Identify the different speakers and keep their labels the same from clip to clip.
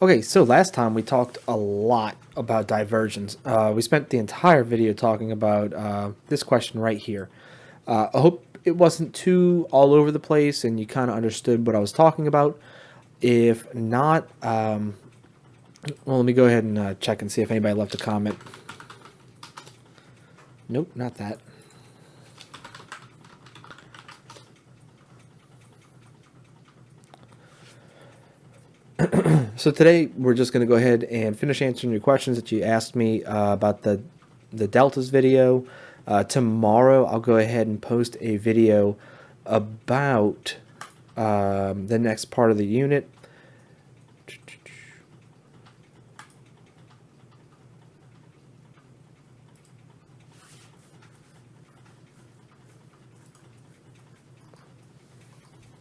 Speaker 1: Okay, so last time we talked a lot about diversions. We spent the entire video talking about this question right here. I hope it wasn't too all over the place and you kind of understood what I was talking about. If not, well, let me go ahead and check and see if anybody left a comment. Nope, not that. So today we're just going to go ahead and finish answering your questions that you asked me about the deltas video. Tomorrow I'll go ahead and post a video about the next part of the unit.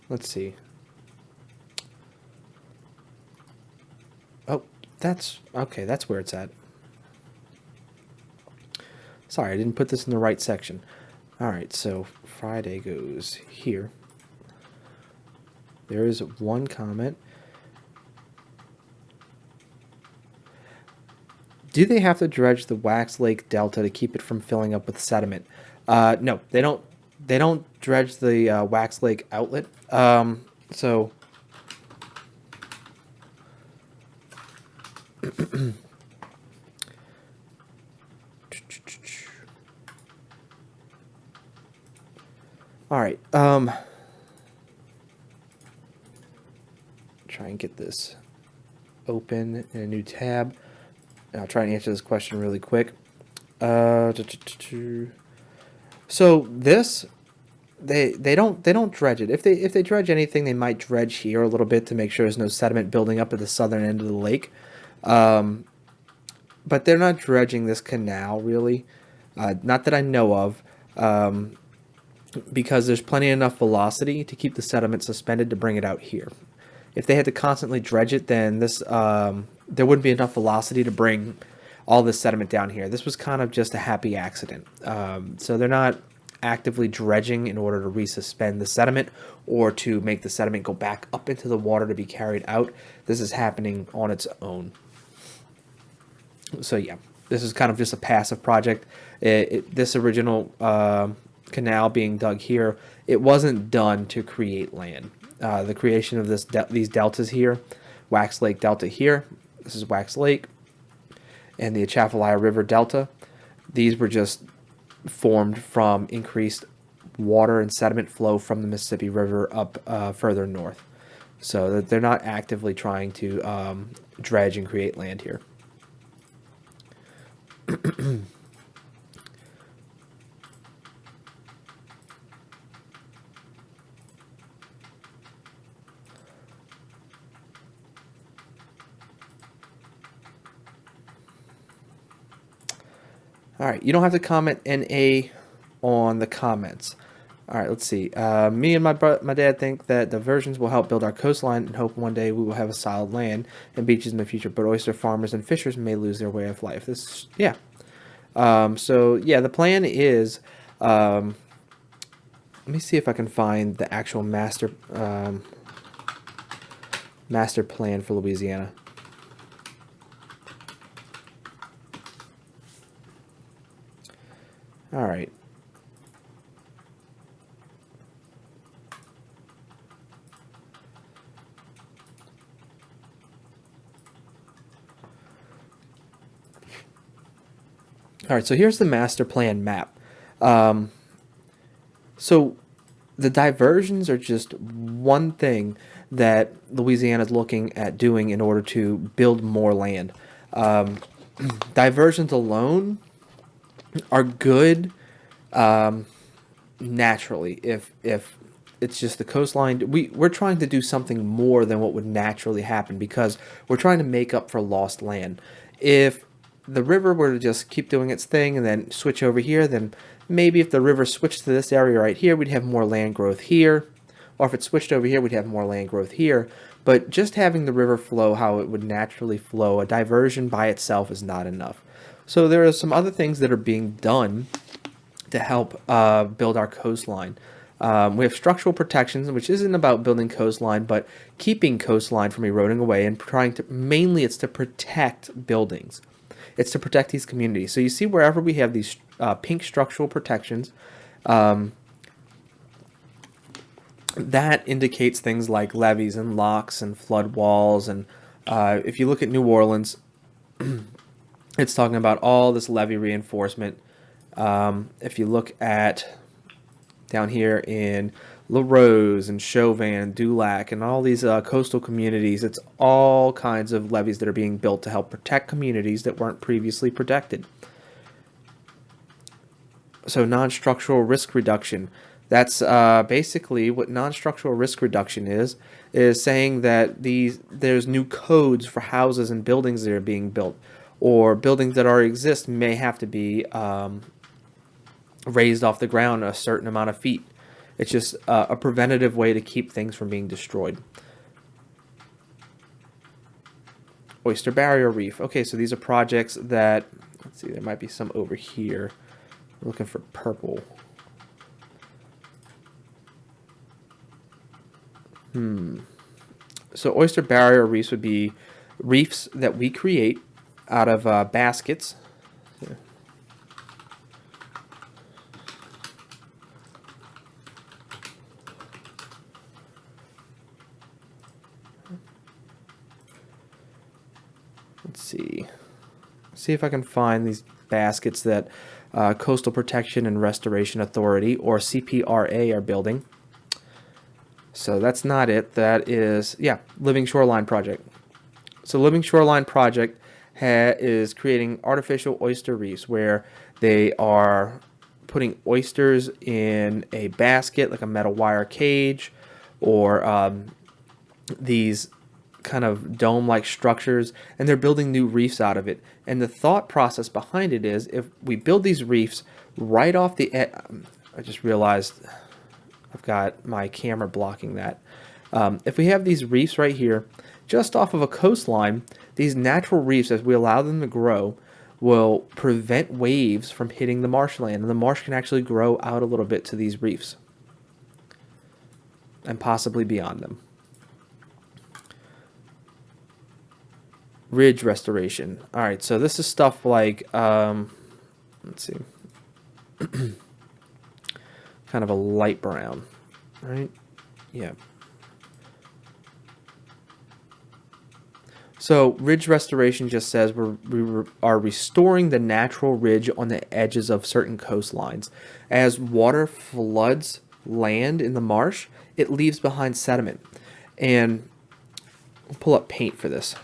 Speaker 1: Let's see. Oh, that's okay. That's where it's at. Sorry, I didn't put this in the right section. All right, so Friday goes here. There is one comment. Do they have to dredge the Wax Lake Delta to keep it from filling up with sediment? No, they don't. They don't dredge the Wax Lake outlet. So all right. Try and get this open in a new tab. And I'll try and answer this question really quick. So this they don't dredge it. If they dredge anything, they might dredge here a little bit to make sure there's no sediment building up at the southern end of the lake. But they're not dredging this canal really, not that I know of, because there's plenty enough velocity to keep the sediment suspended to bring it out here. If they had to constantly dredge it, then this there wouldn't be enough velocity to bring all this sediment down here. This was kind of just a happy accident. So they're not actively dredging in order to resuspend the sediment or to make the sediment go back up into the water to be carried out. This is happening on its own. So yeah, this is kind of just a passive project. This original canal being dug here, it wasn't done to create land. The creation of these deltas here, Wax Lake Delta here, this is Wax Lake, and the Atchafalaya River Delta, these were just formed from increased water and sediment flow from the Mississippi River up further north. So that they're not actively trying to dredge and create land here. All right, you don't have to comment NA on the comments. All right, let's see. Me and my dad think that diversions will help build our coastline and hope one day we will have a solid land and beaches in the future. But oyster farmers and fishers may lose their way of life. This, yeah. So yeah, the plan is. Let me see if I can find the actual master plan for Louisiana. All right. All right, so here's the master plan map. So the diversions are just one thing that Louisiana is looking at doing in order to build more land. Diversions alone are good naturally if it's just the coastline. We're trying to do something more than what would naturally happen because we're trying to make up for lost land. If the river were to just keep doing its thing and then switch over here, then maybe if the river switched to this area right here, we'd have more land growth here. Or if it switched over here, we'd have more land growth here. But just having the river flow how it would naturally flow, a diversion by itself is not enough. So there are some other things that are being done to help build our coastline. We have structural protections, which isn't about building coastline, but keeping coastline from eroding away and trying to, mainly it's to protect buildings. It's to protect these communities. So you see wherever we have these pink structural protections, that indicates things like levees and locks and flood walls. And if you look at New Orleans, it's talking about all this levee reinforcement. If you look at down here in La Rose and Chauvin, Dulac, and all these coastal communities, it's all kinds of levees that are being built to help protect communities that weren't previously protected. So non-structural risk reduction. That's basically what non-structural risk reduction is saying that there's new codes for houses and buildings that are being built, or buildings that already exist may have to be raised off the ground a certain amount of feet. It's just a preventative way to keep things from being destroyed. Oyster Barrier Reef. Okay, so these are projects that, let's see, there might be some over here. We're looking for purple. So oyster barrier reefs would be reefs that we create out of baskets. Let's see. See if I can find these baskets that Coastal Protection and Restoration Authority, or CPRA, are building. So that's not it. That is, yeah, Living Shoreline Project. So Living Shoreline Project is creating artificial oyster reefs where they are putting oysters in a basket, like a metal wire cage, or these kind of dome-like structures, and they're building new reefs out of it. And the thought process behind it is, if we build these reefs right off the edge, I just realized I've got my camera blocking that. If we have these reefs right here, just off of a coastline, these natural reefs, as we allow them to grow, will prevent waves from hitting the marshland, and the marsh can actually grow out a little bit to these reefs and possibly beyond them. Ridge restoration. All right, so this is stuff like, let's see, kind of a light brown, right? Yeah. So ridge restoration just says we are restoring the natural ridge on the edges of certain coastlines. As water floods land in the marsh, it leaves behind sediment. And we'll pull up paint for this.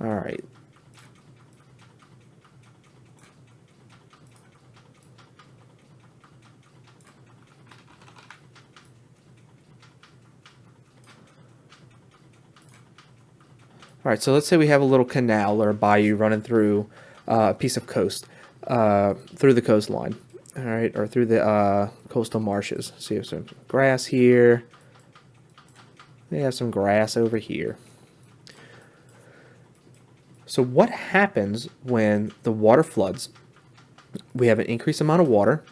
Speaker 1: All right. All right, so let's say we have a little canal or a bayou running through a piece of coast, through the coastline, all right, or through the coastal marshes. So you have some grass here. They have some grass over here. So what happens when the water floods? We have an increased amount of water,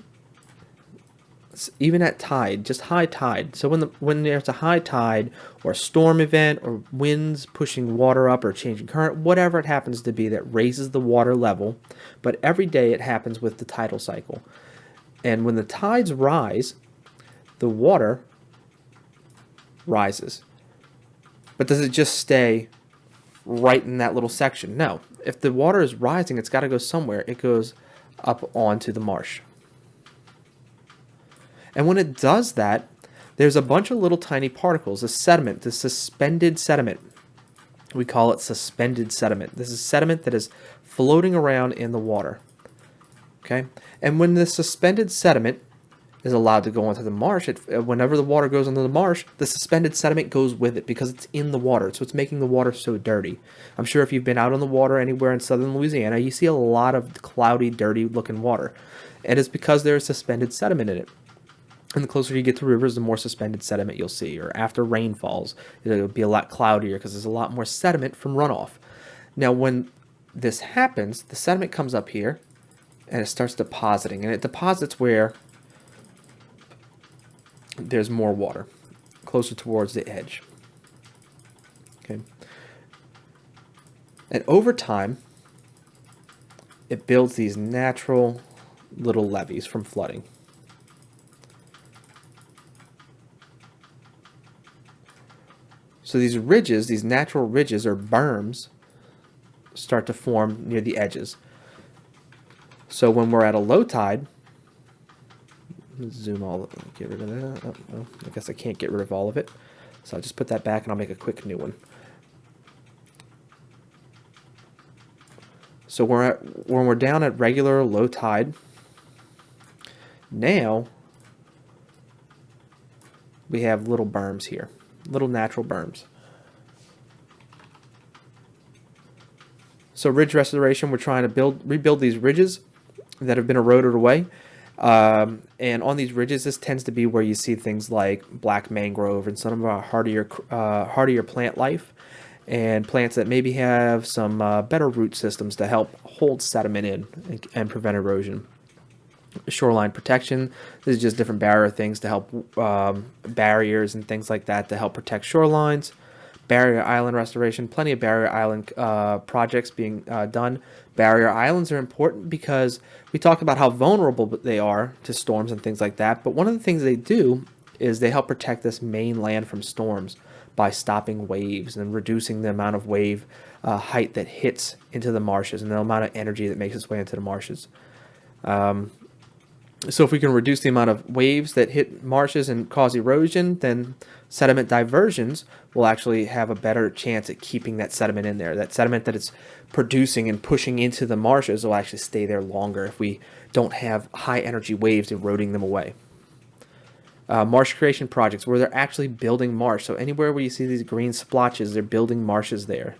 Speaker 1: even at tide, just high tide. So when there's a high tide or a storm event or winds pushing water up or changing current, whatever it happens to be that raises the water level, but every day it happens with the tidal cycle. And when the tides rise, the water rises. But does it just stay right in that little section? No. If the water is rising, it's got to go somewhere. It goes up onto the marsh. And when it does that, there's a bunch of little tiny particles, the sediment, the suspended sediment. We call it suspended sediment. This is sediment that is floating around in the water. Okay? And when the suspended sediment is allowed to go onto the marsh, whenever the water goes into the marsh, the suspended sediment goes with it because it's in the water. So it's making the water so dirty. I'm sure if you've been out on the water anywhere in southern Louisiana, you see a lot of cloudy, dirty looking water. And it's because there's suspended sediment in it. And the closer you get to rivers, the more suspended sediment you'll see. Or after rain falls, it'll be a lot cloudier because there's a lot more sediment from runoff. Now, when this happens, the sediment comes up here, and it starts depositing, and it deposits where there's more water, closer towards the edge. Okay. And over time, it builds these natural little levees from flooding. So these ridges, these natural ridges or berms, start to form near the edges. So when we're at a low tide, zoom all, get rid of that. Oh, well, I guess I can't get rid of all of it. So I'll just put that back and I'll make a quick new one. So when we're down at regular low tide, now we have little berms here, little natural berms. So ridge restoration, we're trying to rebuild these ridges that have been eroded away. And on these ridges, this tends to be where you see things like black mangrove and some of our hardier plant life, and plants that maybe have some better root systems to help hold sediment in and prevent erosion. Shoreline protection, this is just different barrier things to help, barriers and things like that to help protect shorelines. Barrier island restoration, plenty of barrier island projects being done. Barrier islands are important because we talk about how vulnerable they are to storms and things like that, but one of the things they do is they help protect this mainland from storms by stopping waves and reducing the amount of wave height that hits into the marshes and the amount of energy that makes its way into the marshes. So if we can reduce the amount of waves that hit marshes and cause erosion, then sediment diversions will actually have a better chance at keeping that sediment in there. That sediment that it's producing and pushing into the marshes will actually stay there longer if we don't have high energy waves eroding them away. Marsh creation projects where they're actually building marsh. So anywhere where you see these green splotches, they're building marshes there.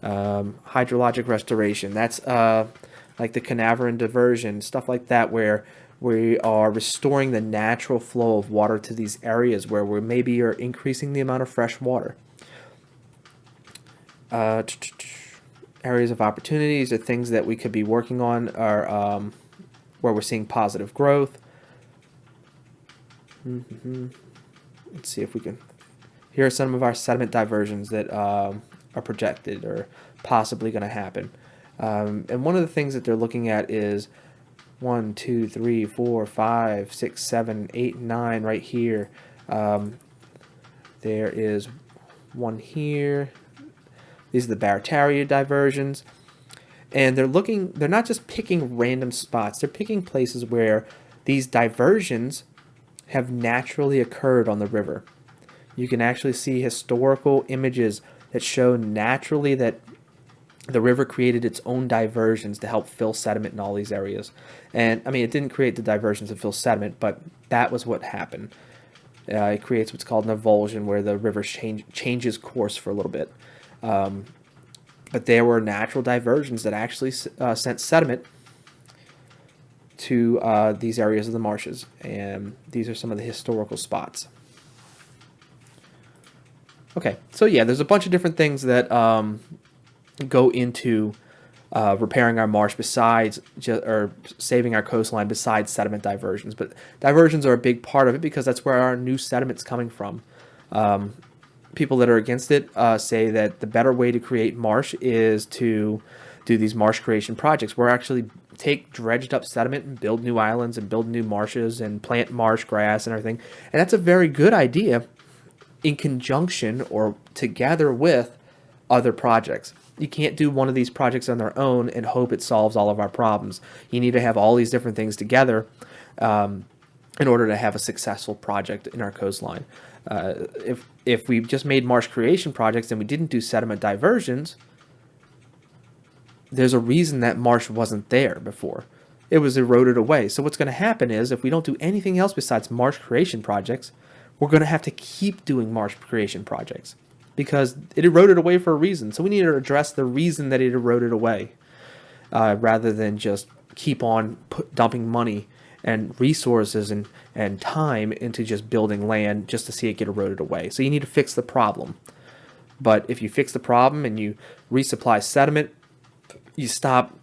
Speaker 1: Hydrologic restoration, that's like the Canaveral diversion, stuff like that, where we are restoring the natural flow of water to these areas where we maybe are increasing the amount of fresh water. Areas of opportunities are things that we could be working on, are where we're seeing positive growth. Let's see if we can. Here are some of our sediment diversions that are projected or possibly going to happen. And one of the things that they're looking at is 1, 2, 3, 4, 5, 6, 7, 8, 9 right here. There is one here. These are the Barataria diversions. And they're not just picking random spots, they're picking places where these diversions have naturally occurred on the river. You can actually see historical images that show naturally that the river created its own diversions to help fill sediment in all these areas. And I mean, it didn't create the diversions to fill sediment, but that was what happened. It creates what's called an avulsion, where the river changes course for a little bit. But there were natural diversions that actually sent sediment to these areas of the marshes. And these are some of the historical spots. Okay, so yeah, there's a bunch of different things that go into repairing our marsh besides or saving our coastline besides sediment diversions. But diversions are a big part of it because that's where our new sediment's coming from. People that are against it say that the better way to create marsh is to do these marsh creation projects, where actually take dredged up sediment and build new islands and build new marshes and plant marsh grass and everything. And that's a very good idea in conjunction or together with other projects. You can't do one of these projects on their own and hope it solves all of our problems. You need to have all these different things together in order to have a successful project in our coastline. If we just made marsh creation projects and we didn't do sediment diversions, there's a reason that marsh wasn't there before. It was eroded away. So what's going to happen is, if we don't do anything else besides marsh creation projects, we're going to have to keep doing marsh creation projects because it eroded away for a reason. So we need to address the reason that it eroded away rather than just keep on dumping money and resources and time into just building land just to see it get eroded away. So you need to fix the problem. But if you fix the problem and you resupply sediment, you stop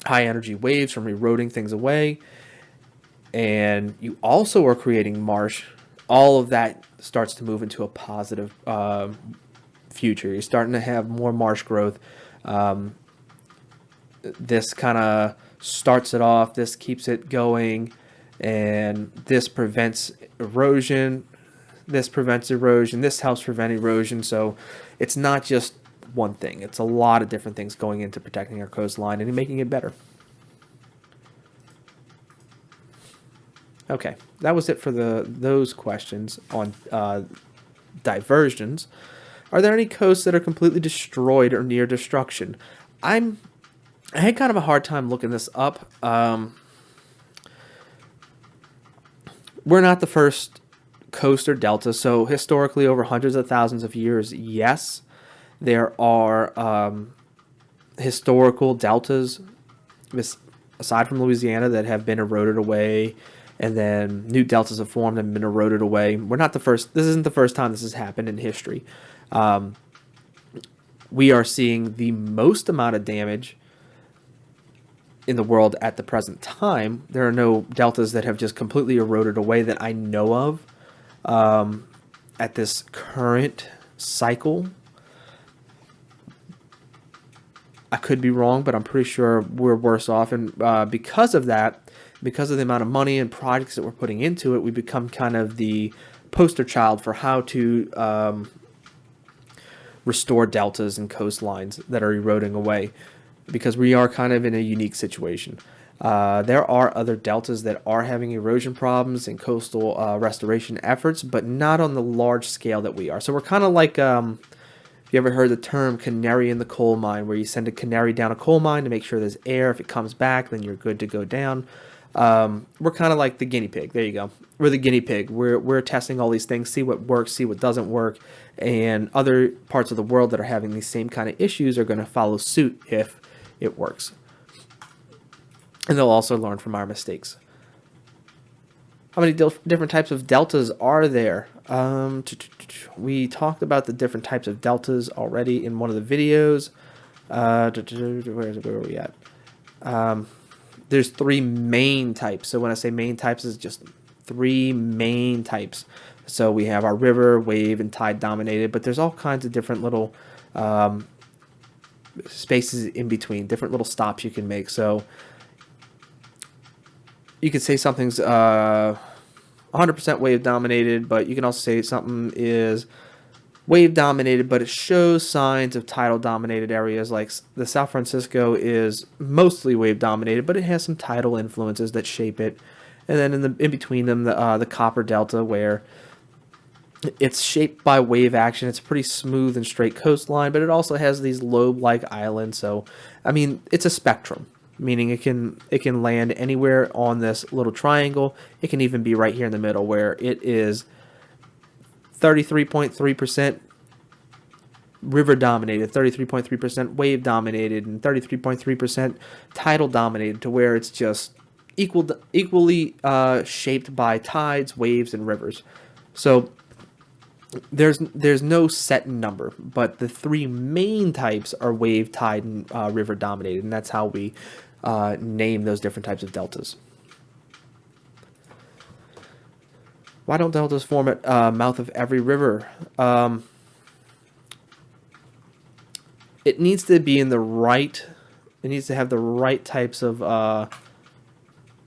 Speaker 1: high energy waves from eroding things away, and you also are creating marsh. All of that starts to move into a positive future. You're starting to have more marsh growth. This kind of starts it off. This keeps it going, and this prevents erosion. This prevents erosion. This helps prevent erosion. So it's not just one thing. It's a lot of different things going into protecting our coastline and making it better. Okay, that was it for those questions on diversions. Are there any coasts that are completely destroyed or near destruction? I had kind of a hard time looking this up. We're not the first coast or delta, so historically, over hundreds of thousands of years, yes, there are historical deltas, aside from Louisiana, that have been eroded away, and then new deltas have formed and been eroded away. We're not the first. This isn't the first time this has happened in history. We are seeing the most amount of damage in the world at the present time. There are no deltas that have just completely eroded away that I know of at this current cycle. I could be wrong, but I'm pretty sure we're worse off. And because of that, because of the amount of money and projects that we're putting into it, we become kind of the poster child for how to restore deltas and coastlines that are eroding away, because we are kind of in a unique situation. There are other deltas that are having erosion problems and coastal restoration efforts, but not on the large scale that we are. So we're kind of like, if you ever heard the term canary in the coal mine, where you send a canary down a coal mine to make sure there's air. If it comes back, then you're good to go down. We're kind of like the guinea pig. There you go. We're the guinea pig. We're testing all these things, see what works, see what doesn't work, and other parts of the world that are having these same kind of issues are going to follow suit if it works. And they'll also learn from our mistakes. How many different types of deltas are there? We talked about the different types of deltas already in one of the videos. Where are we at? There's three main types. So when I say main types, it's just three main types. So we have our river, wave, and tide dominated, but there's all kinds of different little spaces in between, different little stops you can make. So you could say something's 100% wave dominated, but you can also say something is wave dominated, but it shows signs of tidal dominated areas. Like the South Francisco is mostly wave dominated, but it has some tidal influences that shape it. And then in between them, the Copper Delta, where it's shaped by wave action. It's a pretty smooth and straight coastline, but it also has these lobe-like islands. So, I mean, it's a spectrum, meaning it can land anywhere on this little triangle. It can even be right here in the middle, where it is 33.3% river dominated, 33.3% wave dominated, and 33.3% tidal dominated, to where it's just equally shaped by tides, waves, and rivers. So there's no set number, but the three main types are wave, tide, and river dominated, and that's how we name those different types of deltas. Why don't deltas form at mouth of every river? It needs to be in the right. It needs to have the right types of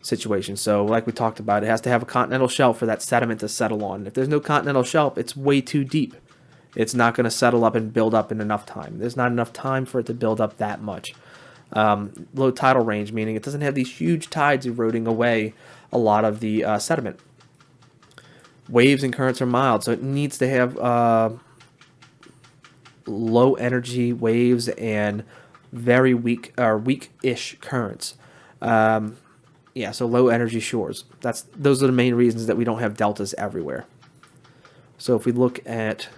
Speaker 1: situation. So like we talked about, it has to have a continental shelf for that sediment to settle on. If there's no continental shelf, it's way too deep. It's not going to settle up and build up in enough time. There's not enough time for it to build up that much. Low tidal range, meaning it doesn't have these huge tides eroding away a lot of the sediment. Waves and currents are mild, so it needs to have low energy waves and very weak or weak-ish currents. Yeah, so low energy shores. Those are the main reasons that we don't have deltas everywhere. So if we look at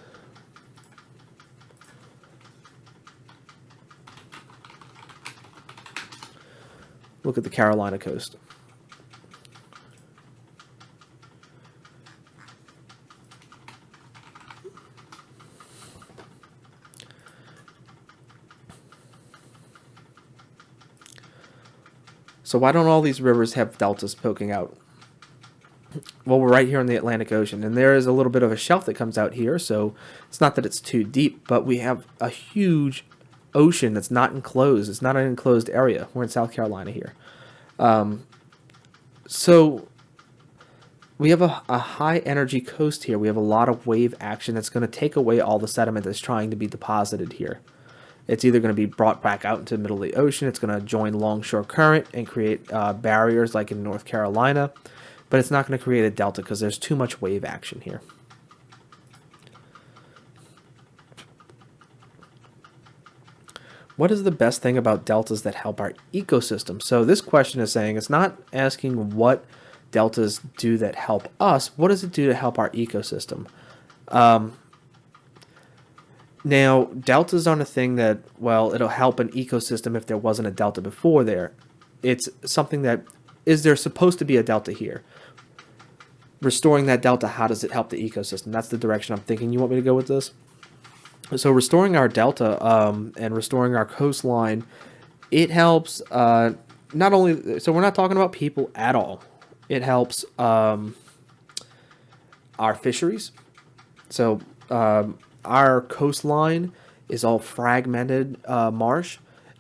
Speaker 1: the Carolina coast. So why don't all these rivers have deltas poking out? Well, we're right here in the Atlantic Ocean, and there is a little bit of a shelf that comes out here, so it's not that it's too deep, but we have a huge ocean that's not enclosed. It's not an enclosed area. We're in South Carolina here. So we have a high energy coast here. We have a lot of wave action that's going to take away all the sediment that's trying to be deposited here. It's either going to be brought back out into the middle of the ocean, it's going to join longshore current and create barriers like in North Carolina, but it's not going to create a delta because there's too much wave action here. What is the best thing about deltas that help our ecosystem? So this question is saying, it's not asking what deltas do that help us. What does it do to help our ecosystem? Now, deltas aren't a thing that, well, it'll help an ecosystem if there wasn't a delta before there. It's something that, is there supposed to be a delta here? Restoring that delta, how does it help the ecosystem? That's the direction I'm thinking you want me to go with this. So restoring our delta and restoring our coastline, it helps not only, so we're not talking about people at all. It helps our fisheries. So our coastline is all fragmented marsh,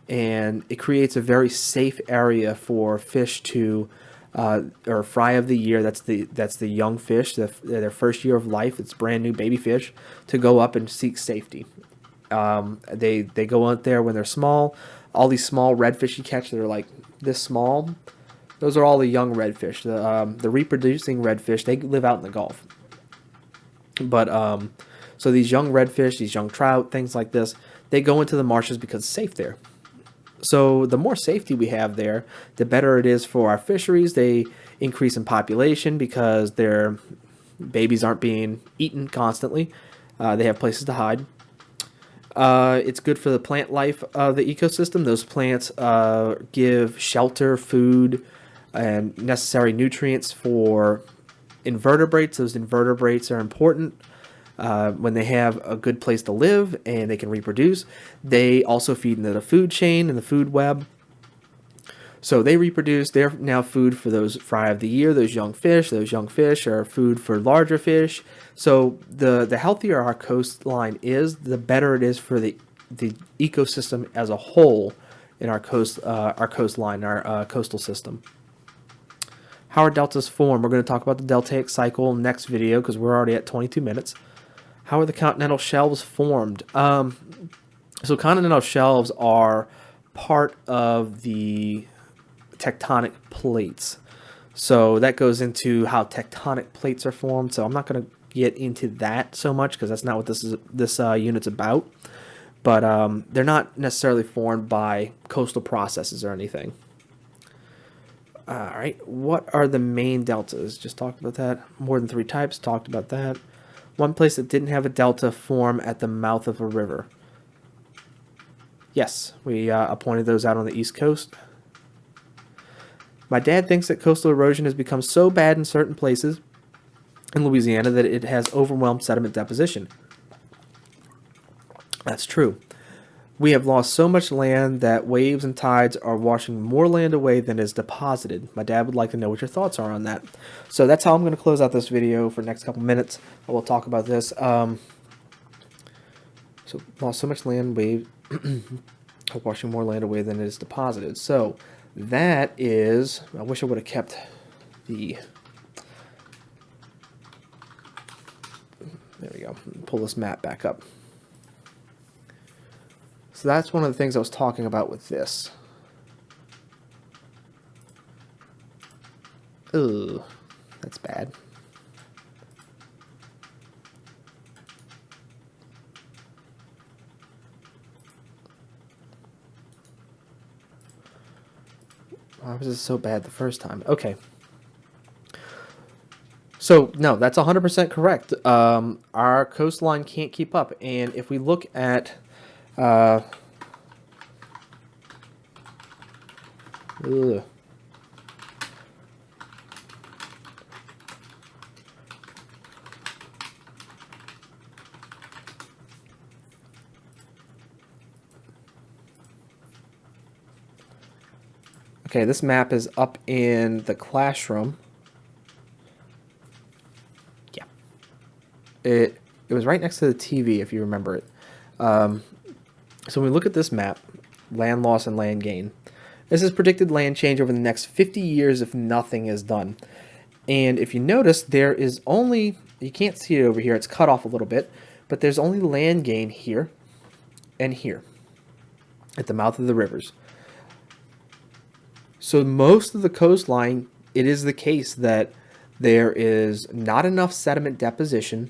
Speaker 1: and it creates a very safe area for fish to, or fry of the year. That's the young fish, their first year of life. It's brand new baby fish to go up and seek safety. They go out there when they're small. All these small redfish you catch that are like this small, those are all the young redfish. The reproducing redfish, they live out in the Gulf. But so these young redfish, these young trout, things like this, they go into the marshes because it's safe there. So the more safety we have there, the better it is for our fisheries. They increase in population because their babies aren't being eaten constantly. They have places to hide. It's good for the plant life of the ecosystem. Those plants give shelter, food, and necessary nutrients for invertebrates. Those invertebrates are important. When they have a good place to live and they can reproduce, they also feed into the food chain and the food web. So they reproduce. They're now food for those fry of the year, those young fish. Those young fish are food for larger fish. So the healthier our coastline is, the better it is for the ecosystem as a whole in our coastline, our coastal system. How are deltas formed? We're going to talk about the deltaic cycle next video because we're already at 22 minutes. How are the continental shelves formed? So continental shelves are part of the tectonic plates. So that goes into how tectonic plates are formed. So I'm not going to get into that so much because that's not what this unit's about. But they're not necessarily formed by coastal processes or anything. All right, what are the main deltas? Just talked about that. More than 3 types, talked about that. One place that didn't have a delta form at the mouth of a river. Yes, we pointed those out on the East Coast. My dad thinks that coastal erosion has become so bad in certain places in Louisiana that it has overwhelmed sediment deposition. That's true. We have lost so much land that waves and tides are washing more land away than is deposited. My dad would like to know what your thoughts are on that. So that's how I'm going to close out this video for the next couple minutes. I will talk about this. So lost so much land, wave washing more land away than it is deposited. So that is, I wish I would have kept the, there we go, pull this map back up. So that's one of the things I was talking about with this. Ugh, that's bad. Why was this so bad the first time? Okay. So, no, that's 100% correct. Our coastline can't keep up. And if we look at... ugh. Okay, this map is up in the classroom. Yeah. It was right next to the TV, if you remember it. So when we look at this map, land loss and land gain, this is predicted land change over the next 50 years if nothing is done. And if you notice, there is only, you can't see it over here, it's cut off a little bit, but there's only land gain here and here at the mouth of the rivers. So most of the coastline, it is the case that there is not enough sediment deposition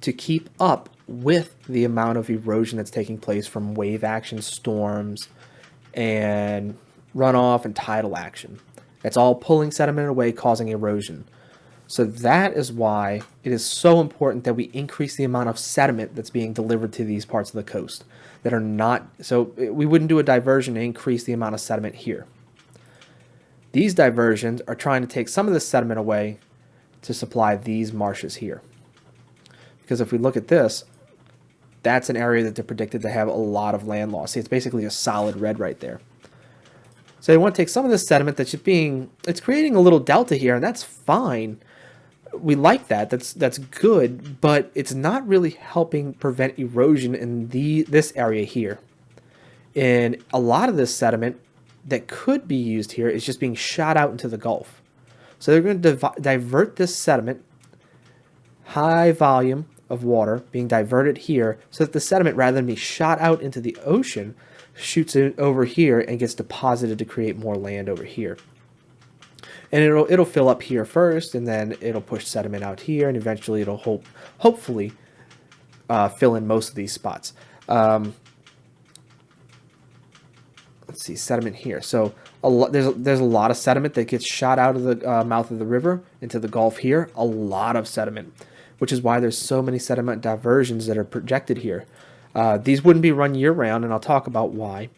Speaker 1: to keep up with the amount of erosion that's taking place from wave action, storms, and runoff and tidal action. It's all pulling sediment away, causing erosion. So that is why it is so important that we increase the amount of sediment that's being delivered to these parts of the coast that are not, so we wouldn't do a diversion to increase the amount of sediment here. These diversions are trying to take some of the sediment away to supply these marshes here. Because if we look at this, that's an area that they're predicted to have a lot of land loss. See, it's basically a solid red right there. So they want to take some of the sediment that's just being, it's creating a little delta here, and that's fine. We like that. That's good, but it's not really helping prevent erosion in this area here. And a lot of this sediment that could be used here is just being shot out into the Gulf. So they're going to divert this sediment, high volume of water being diverted here, so that the sediment, rather than be shot out into the ocean, shoots it over here and gets deposited to create more land over here. And it'll fill up here first, and then it'll push sediment out here, and eventually it'll hopefully fill in most of these spots. Let's see, sediment here. So there's a lot of sediment that gets shot out of the mouth of the river into the Gulf here. A lot of sediment, which is why there's so many sediment diversions that are projected here. These wouldn't be run year-round, and I'll talk about why.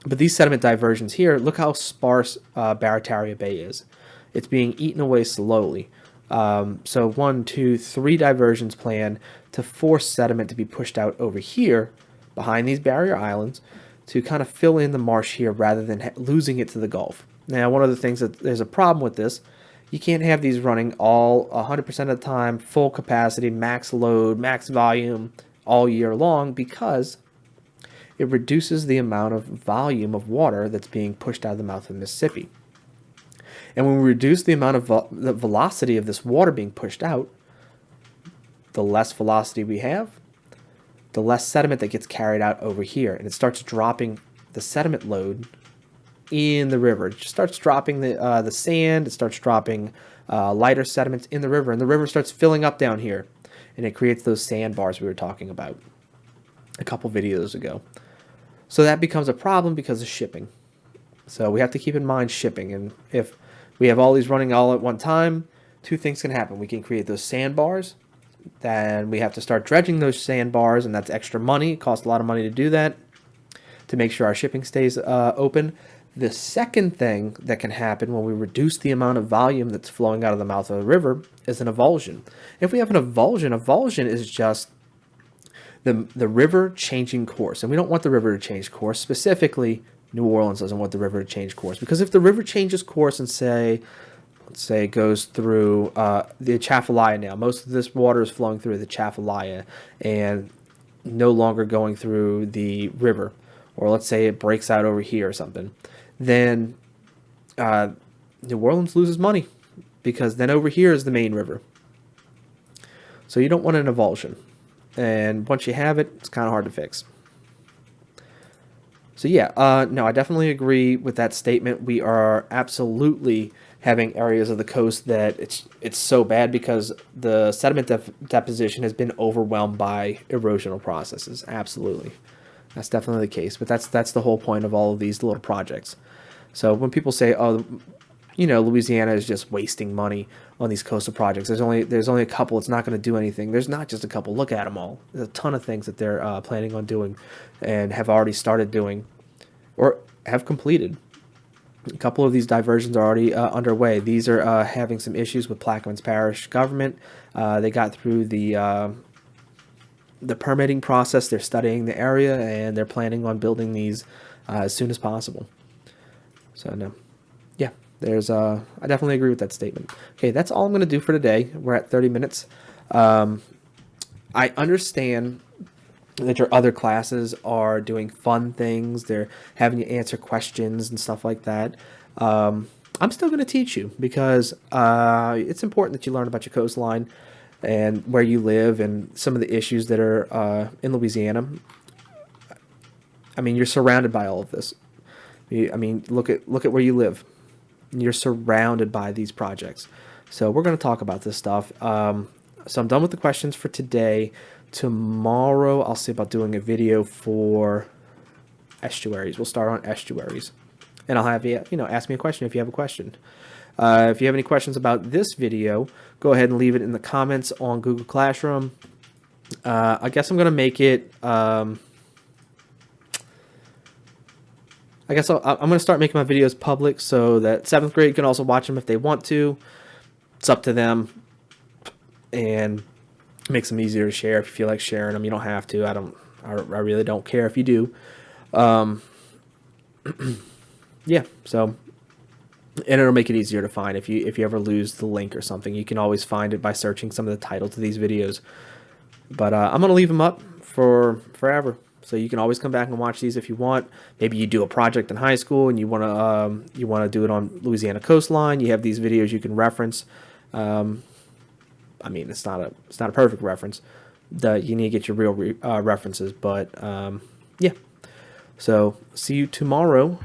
Speaker 1: But these sediment diversions here, look how sparse Barataria Bay is. It's being eaten away slowly. So 1, 2, 3 diversions planned to force sediment to be pushed out over here behind these barrier islands to kind of fill in the marsh here rather than losing it to the Gulf. Now, one of the things that there's a problem with this, you can't have these running all 100% of the time, full capacity, max load, max volume all year long, because it reduces the amount of volume of water that's being pushed out of the mouth of the Mississippi. And when we reduce the amount of the velocity of this water being pushed out, the less velocity we have, the less sediment that gets carried out over here. And it starts dropping the sediment load in the river. It just starts dropping the sand. It starts dropping lighter sediments in the river. And the river starts filling up down here. And it creates those sandbars we were talking about a couple videos ago. So that becomes a problem because of shipping. So we have to keep in mind shipping. And if we have all these running all at one time, 2 things can happen. We can create those sandbars. Then we have to start dredging those sandbars, and that's extra money. It costs a lot of money to do that, to make sure our shipping stays open. The second thing that can happen when we reduce the amount of volume that's flowing out of the mouth of the river is an avulsion. If we have an avulsion is just the river changing course. And we don't want the river to change course. Specifically, New Orleans doesn't want the river to change course. Because if the river changes course and let's say it goes through the Atchafalaya now. Most of this water is flowing through the Atchafalaya and no longer going through the river. Or let's say it breaks out over here or something. Then New Orleans loses money, because then over here is the main river. So you don't want an avulsion. And once you have it, it's kind of hard to fix. So yeah, no, I definitely agree with that statement. We are absolutely having areas of the coast that it's so bad because the sediment deposition has been overwhelmed by erosional processes. Absolutely. That's definitely the case. But that's the whole point of all of these little projects. So when people say, oh, you know, Louisiana is just wasting money on these coastal projects, there's only a couple, it's not going to do anything. There's not just a couple. Look at them all. There's a ton of things that they're planning on doing and have already started doing or have completed. A couple of these diversions are already underway. These are having some issues with Plaquemines Parish government. They got through the permitting process. They're studying the area, and they're planning on building these as soon as possible. So no, I definitely agree with that statement. Okay, that's all I'm going to do for today. We're at 30 minutes. I understand that your other classes are doing fun things. They're having you answer questions and stuff like that. I'm still going to teach you because it's important that you learn about your coastline and where you live and some of the issues that are in Louisiana. I mean, you're surrounded by all of this. I mean, look at where you live. You're surrounded by these projects. So we're going to talk about this stuff. So I'm done with the questions for today. Tomorrow, I'll see about doing a video for estuaries. We'll start on estuaries. And I'll have you, ask me a question if you have a question. If you have any questions about this video, go ahead and leave it in the comments on Google Classroom. I guess I'm going to make it... I guess I'm going to start making my videos public so that 7th grade can also watch them if they want to. It's up to them. And makes them easier to share if you feel like sharing them. You don't have to. I really don't care if you do. Yeah, so, and it'll make it easier to find if you ever lose the link or something. You can always find it by searching some of the titles of these videos. But I'm going to leave them up for forever. So you can always come back and watch these if you want. Maybe you do a project in high school and you want to do it on Louisiana coastline. You have these videos you can reference. I mean, it's not a perfect reference. You need to get your real references. But yeah. So see you tomorrow